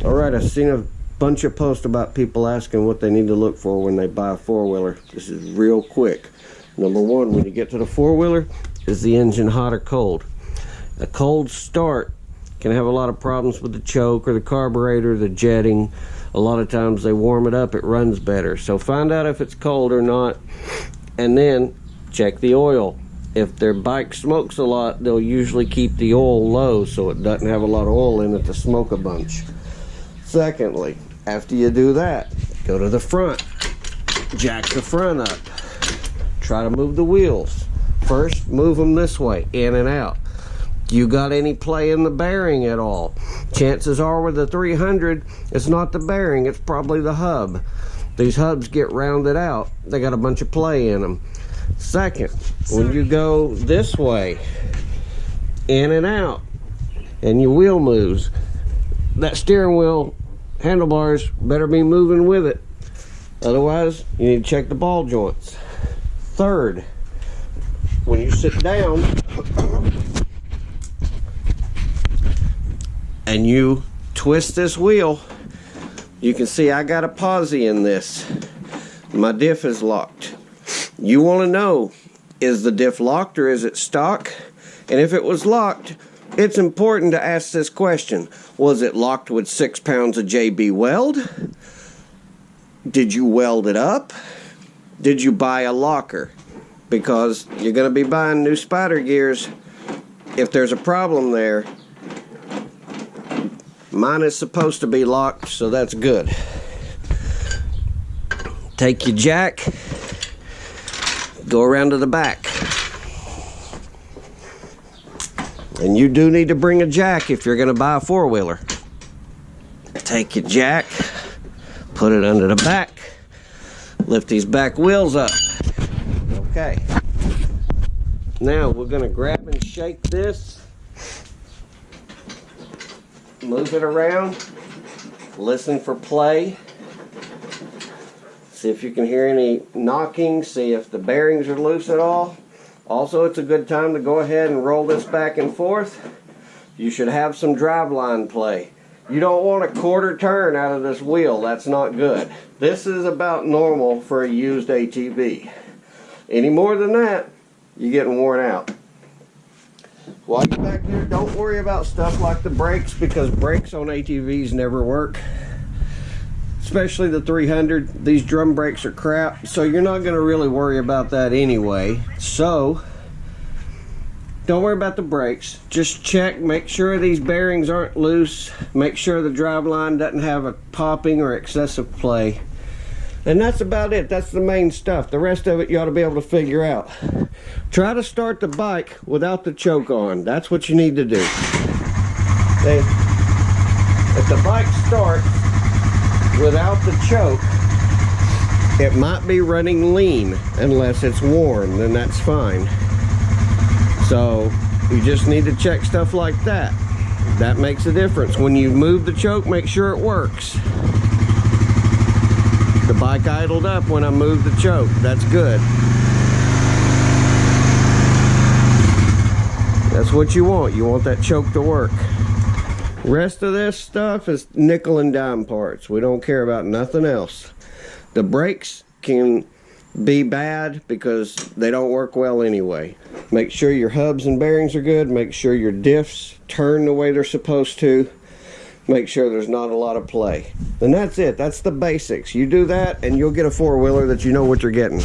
Alright, I've seen a bunch of posts about people asking what they need to look for when they buy a four-wheeler. This is real quick. Number one, when you get to the four-wheeler, is the engine hot or cold? A cold start can have a lot of problems with the choke or the carburetor, the jetting. A lot of times they warm it up, it runs better. So find out if it's cold or not, and then check the oil. If their bike smokes a lot, they'll usually keep the oil low so it doesn't have a lot of oil in it to smoke a bunch. Secondly, after you do that, go to the front, jack the front up, try to move the wheels. First, move them this way, in and out. You got any play in the bearing at all? Chances are with the 300, it's not the bearing, it's probably the hub. These hubs get rounded out, they got a bunch of play in them. Second, when you go this way, in and out, and your wheel moves, that steering wheel handlebars better be moving with it. Otherwise, you need to check the ball joints. Third, when you sit down and you twist this wheel, you can see I got a posi in this. My diff is locked. You want to know, is the diff locked or is it stock? And if it was locked, it's important to ask this question. Was it locked with 6 pounds of JB weld? Did you weld it up? Did you buy a locker? Because you're going to be buying new spider gears. If there's a problem there, mine is supposed to be locked, so that's good. Take your jack, go around to the back. And you do need to bring a jack if you're going to buy a four-wheeler. Take your jack, put it under the back, lift these back wheels up. Okay. Now we're going to grab and shake this, move it around, listen for play, see if you can hear any knocking, see if the bearings are loose at all. Also, it's a good time to go ahead and roll this back and forth. You should have some driveline play. You don't want a quarter turn out of this wheel. That's not good. This is about normal for a used ATV. Any more than that, you're getting worn out. While you're back here, don't worry about stuff like the brakes, because brakes on ATVs never work. Especially the 300, these drum brakes are crap, so you're not going to really worry about that anyway. So, don't worry about the brakes. Just check, make sure these bearings aren't loose, make sure the driveline doesn't have a popping or excessive play. And that's about it. That's the main stuff. The rest of it you ought to be able to figure out. Try to start the bike without the choke on. That's what you need to do. Okay. If the bike starts without the choke, it might be running lean unless it's warm, then that's fine. So you just need to check stuff like that. That makes a difference. When you move the choke, make sure it works. The bike idled up when I moved the choke. That's good. That's what you want. You want that choke to work. Rest of this stuff is nickel and dime parts. We don't care about nothing else. The brakes can be bad because they don't work well anyway. Make sure your hubs and bearings are good. Make sure your diffs turn the way they're supposed to. Make sure there's not a lot of play. And that's it. That's the basics. You do that and you'll get a four-wheeler that you know what you're getting.